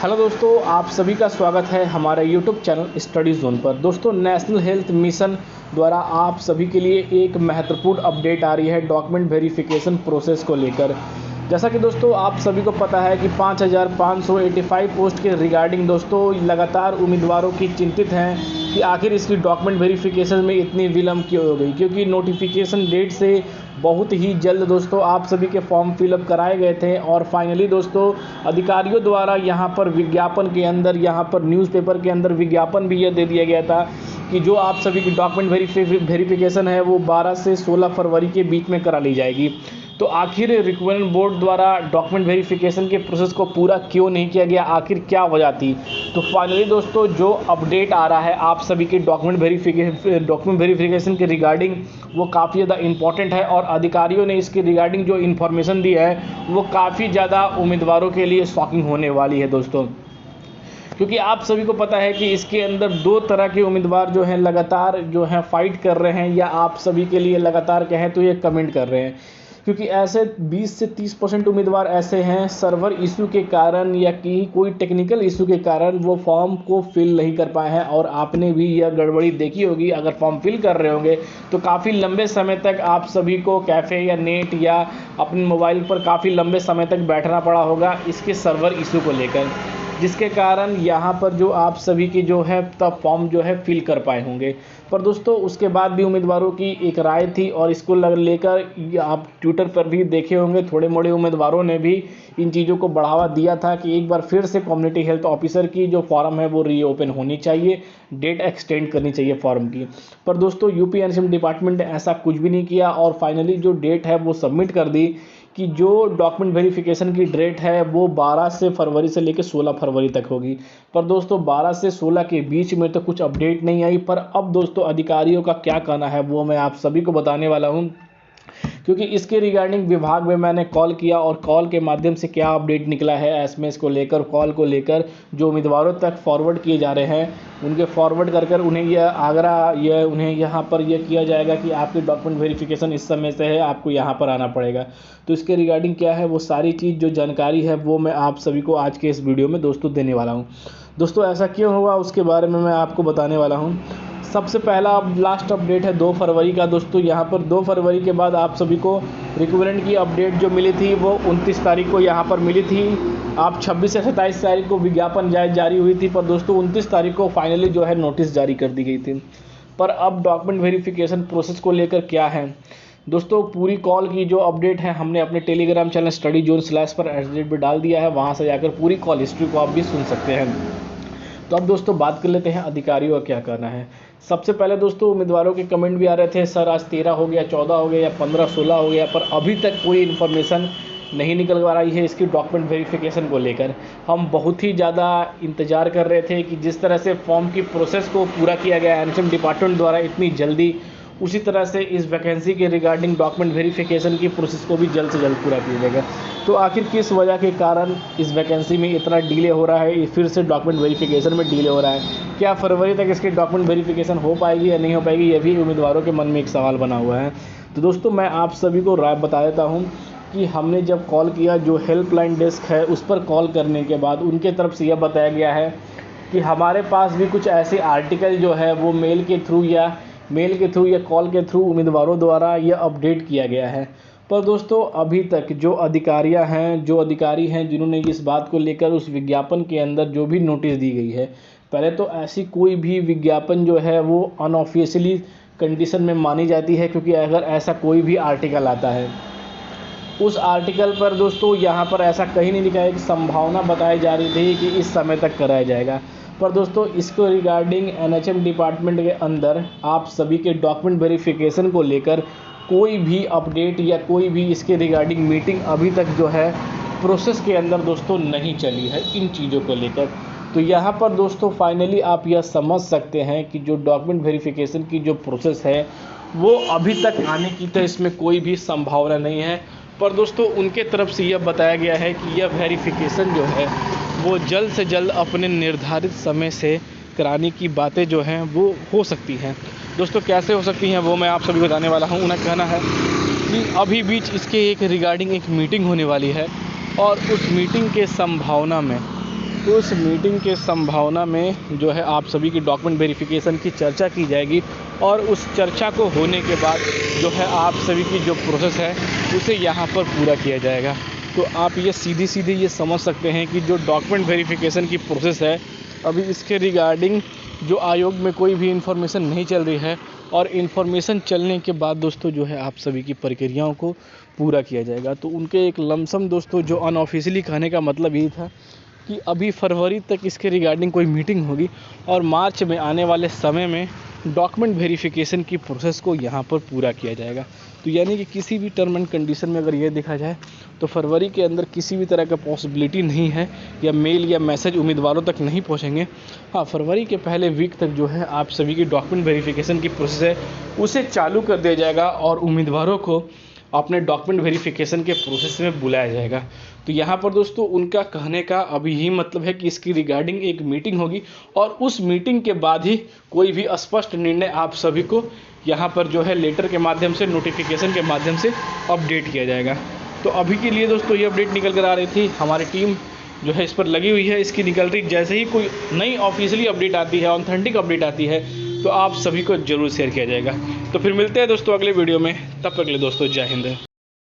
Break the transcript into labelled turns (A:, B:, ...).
A: Hello दोस्तों, आप सभी का स्वागत है हमारे यूट्यूब चैनल स्टडी जोन पर। दोस्तों, नेशनल हेल्थ मिशन द्वारा आप सभी के लिए एक महत्वपूर्ण अपडेट आ रही है डॉक्यूमेंट वेरिफिकेशन प्रोसेस को लेकर। जैसा कि दोस्तों आप सभी को पता है कि 5585 पोस्ट के रिगार्डिंग दोस्तों लगातार उम्मीदवारों की चिंतित हैं कि आखिर इसकी डॉक्यूमेंट वेरिफिकेशन में इतनी विलम्ब क्यों हो गई, क्योंकि नोटिफिकेशन डेट से बहुत ही जल्द दोस्तों आप सभी के फॉर्म फिलअप कराए गए थे और फाइनली दोस्तों अधिकारियों द्वारा यहाँ पर विज्ञापन के अंदर, यहाँ पर न्यूज़पेपर के अंदर विज्ञापन भी यह दे दिया गया था कि जो आप सभी की डॉक्यूमेंट वेरिफिकेशन है वो 12 से 16 फरवरी के बीच में करा ली जाएगी। तो आखिर रिक्रूटमेंट बोर्ड द्वारा डॉक्यूमेंट वेरिफिकेशन के प्रोसेस को पूरा क्यों नहीं किया गया, आखिर क्या वजह थी? तो फाइनली दोस्तों जो अपडेट आ रहा है आप सभी के डॉक्यूमेंट वेरिफिकेशन के रिगार्डिंग वो काफ़ी ज़्यादा इंपॉर्टेंट है और अधिकारियों ने इसके रिगार्डिंग जो इन्फॉर्मेशन दी है वो काफ़ी ज़्यादा उम्मीदवारों के लिए शॉकिंग होने वाली है दोस्तों, क्योंकि आप सभी को पता है कि इसके अंदर दो तरह के उम्मीदवार जो हैं लगातार जो हैं फाइट कर रहे हैं, या आप सभी के लिए लगातार कहें तो ये कमेंट कर रहे हैं, क्योंकि ऐसे 20 से 30% उम्मीदवार ऐसे हैं सर्वर इशू के कारण या कि कोई टेक्निकल इशू के कारण वो फॉर्म को फिल नहीं कर पाए हैं। और आपने भी यह गड़बड़ी देखी होगी, अगर फॉर्म फिल कर रहे होंगे तो काफ़ी लंबे समय तक आप सभी को कैफ़े या नेट या अपने मोबाइल पर काफ़ी लंबे समय तक बैठना पड़ा होगा इसके सर्वर इशू को लेकर, जिसके कारण यहाँ पर जो आप सभी की जो है तब फॉर्म जो है फिल कर पाए होंगे। पर दोस्तों उसके बाद भी उम्मीदवारों की एक राय थी और इसको लेकर आप ट्विटर पर भी देखे होंगे, थोड़े मोड़े उम्मीदवारों ने भी इन चीज़ों को बढ़ावा दिया था कि एक बार फिर से कम्युनिटी हेल्थ ऑफिसर की जो फॉर्म है वो रीओपन होनी चाहिए, डेट एक्सटेंड करनी चाहिए फॉर्म की। पर दोस्तों यूपी एनएचएम डिपार्टमेंट ने ऐसा कुछ भी नहीं किया और फाइनली जो डेट है वो सबमिट कर दी कि जो डॉक्यूमेंट वेरिफिकेशन की डेट है वो 12 से फरवरी से लेकर 16 फरवरी तक होगी। पर दोस्तों 12 से 16 के बीच में तो कुछ अपडेट नहीं आई, पर अब दोस्तों अधिकारियों का क्या कहना है वो मैं आप सभी को बताने वाला हूं, क्योंकि इसके रिगार्डिंग विभाग में मैंने कॉल किया और कॉल के माध्यम से क्या अपडेट निकला है एसएमएस को लेकर, कॉल को लेकर जो उम्मीदवारों तक फॉरवर्ड किए जा रहे हैं उनके फॉरवर्ड कर उन्हें उन्हें यहाँ पर यह किया जाएगा कि आपकी डॉक्यूमेंट वेरिफिकेशन इस समय से है, आपको यहाँ पर आना पड़ेगा। तो इसके रिगार्डिंग क्या है वो सारी चीज़ जो जानकारी है वो मैं आप सभी को आज के इस वीडियो में दोस्तों देने वाला हूँ। दोस्तों ऐसा क्यों हुआ उसके बारे में मैं आपको बताने वाला हूँ। सबसे पहला अब लास्ट अपडेट है 2 फरवरी का दोस्तों। यहाँ पर 2 फरवरी के बाद आप सभी को रिक्रूटमेंट की अपडेट जो मिली थी वो 29 तारीख को यहाँ पर मिली थी। आप 26 से 27 तारीख को विज्ञापन जारी हुई थी, पर दोस्तों 29 तारीख को फाइनली जो है नोटिस जारी कर दी गई थी। पर अब डॉक्यूमेंट वेरिफिकेशन प्रोसेस को लेकर क्या है दोस्तों, पूरी कॉल की जो अपडेट है हमने अपने Telegram channel study zone slash पर @ पे डाल दिया है, वहाँ से जाकर पूरी कॉल हिस्ट्री को आप भी सुन सकते हैं। तो अब दोस्तों बात कर लेते हैं अधिकारियों का क्या कहना है। सबसे पहले दोस्तों उम्मीदवारों के कमेंट भी आ रहे थे, सर आज 13 हो गया, 14 हो गया या 15 16 हो गया, पर अभी तक कोई इन्फॉर्मेशन नहीं निकल आ रही है इसकी डॉक्यूमेंट वेरिफिकेशन को लेकर। हम बहुत ही ज़्यादा इंतज़ार कर रहे थे कि जिस तरह से फॉर्म की प्रोसेस को पूरा किया गया एनएचएम डिपार्टमेंट द्वारा इतनी जल्दी, उसी तरह से इस वैकेंसी के रिगार्डिंग डॉक्यूमेंट वेरिफिकेशन की प्रोसेस को भी जल्द से जल्द पूरा किया जाएगा। तो आखिर किस वजह के कारण इस वैकेंसी में इतना डिले हो रहा है, फिर से डॉक्यूमेंट वेरिफिकेशन में डिले हो रहा है? क्या फरवरी तक इसकी डॉक्यूमेंट वेरिफिकेशन हो पाएगी या नहीं हो पाएगी, यह भी उम्मीदवारों के मन में एक सवाल बना हुआ है। तो दोस्तों मैं आप सभी को राय बता देता हूँ कि हमने जब कॉल किया, जो हेल्पलाइन डेस्क है उस पर कॉल करने के बाद उनके तरफ से यह बताया गया है कि हमारे पास भी कुछ ऐसे आर्टिकल जो है वो मेल के थ्रू या कॉल के थ्रू उम्मीदवारों द्वारा यह अपडेट किया गया है। पर दोस्तों अभी तक जो अधिकारी हैं जिन्होंने इस बात को लेकर उस विज्ञापन के अंदर जो भी नोटिस दी गई है, पहले तो ऐसी कोई भी विज्ञापन जो है वो अनऑफिशियली कंडीशन में मानी जाती है, क्योंकि अगर ऐसा कोई भी आर्टिकल आता है उस आर्टिकल पर दोस्तों यहाँ पर ऐसा कहीं नहीं लिखा है कि संभावना बताई जा रही थी कि इस समय तक कराया जाएगा। पर दोस्तों इसको रिगार्डिंग एनएचएम डिपार्टमेंट के अंदर आप सभी के डॉक्यूमेंट वेरिफिकेशन को लेकर कोई भी अपडेट या कोई भी इसके रिगार्डिंग मीटिंग अभी तक जो है प्रोसेस के अंदर दोस्तों नहीं चली है इन चीज़ों को लेकर। तो यहाँ पर दोस्तों फाइनली आप यह समझ सकते हैं कि जो डॉक्यूमेंट वेरिफिकेशन की जो प्रोसेस है वो अभी तक आने की तो इसमें कोई भी संभावना नहीं है। पर दोस्तों उनके तरफ से यह बताया गया है कि यह वेरिफिकेशन जो है वो जल्द से जल्द अपने निर्धारित समय से कराने की बातें जो हैं वो हो सकती हैं। दोस्तों कैसे हो सकती हैं वो मैं आप सभी बताने वाला हूं। उन्हें कहना है कि अभी बीच इसके एक रिगार्डिंग एक मीटिंग होने वाली है और उस मीटिंग के संभावना में उस मीटिंग के संभावना में जो है आप सभी की डॉक्यूमेंट वेरिफिकेशन की चर्चा की जाएगी और उस चर्चा को होने के बाद जो है आप सभी की जो प्रोसेस है उसे यहाँ पर पूरा किया जाएगा। तो आप ये सीधी ये समझ सकते हैं कि जो डॉक्यूमेंट वेरिफिकेशन की प्रोसेस है अभी इसके रिगार्डिंग जो आयोग में कोई भी इन्फॉर्मेशन नहीं चल रही है और इन्फॉर्मेशन चलने के बाद दोस्तों जो है आप सभी की प्रक्रियाओं को पूरा किया जाएगा। तो उनके एक लमसम दोस्तों जो अनऑफिशियली कहने का मतलब ये था कि अभी फरवरी तक इसके रिगार्डिंग कोई मीटिंग होगी और मार्च में आने वाले समय में डॉक्यूमेंट वेरिफिकेशन की प्रोसेस को यहाँ पर पूरा किया जाएगा। तो यानी कि किसी भी टर्म एंड कंडीशन में अगर ये देखा जाए तो फरवरी के अंदर किसी भी तरह का पॉसिबिलिटी नहीं है या मेल या मैसेज उम्मीदवारों तक नहीं पहुँचेंगे। हाँ, फरवरी के पहले वीक तक जो है आप सभी की डॉक्यूमेंट वेरिफिकेशन की प्रोसेस है उसे चालू कर दिया जाएगा और उम्मीदवारों को अपने डॉक्यूमेंट वेरिफिकेशन के प्रोसेस में बुलाया जाएगा। तो यहाँ पर दोस्तों उनका कहने का अभी ही मतलब है कि इसकी रिगार्डिंग एक मीटिंग होगी और उस मीटिंग के बाद ही कोई भी स्पष्ट निर्णय आप सभी को यहाँ पर जो है लेटर के माध्यम से नोटिफिकेशन के माध्यम से अपडेट किया जाएगा। तो अभी के लिए दोस्तों ये अपडेट निकल कर आ रही थी, हमारी टीम जो है इस पर लगी हुई है, इसकी निकल रही। जैसे ही कोई नई ऑफिशियली अपडेट आती है, ऑथेंटिक अपडेट आती है तो आप सभी को जरूर शेयर किया जाएगा। तो फिर मिलते हैं दोस्तों अगले वीडियो में, तब तक के लिए दोस्तों जय हिंद।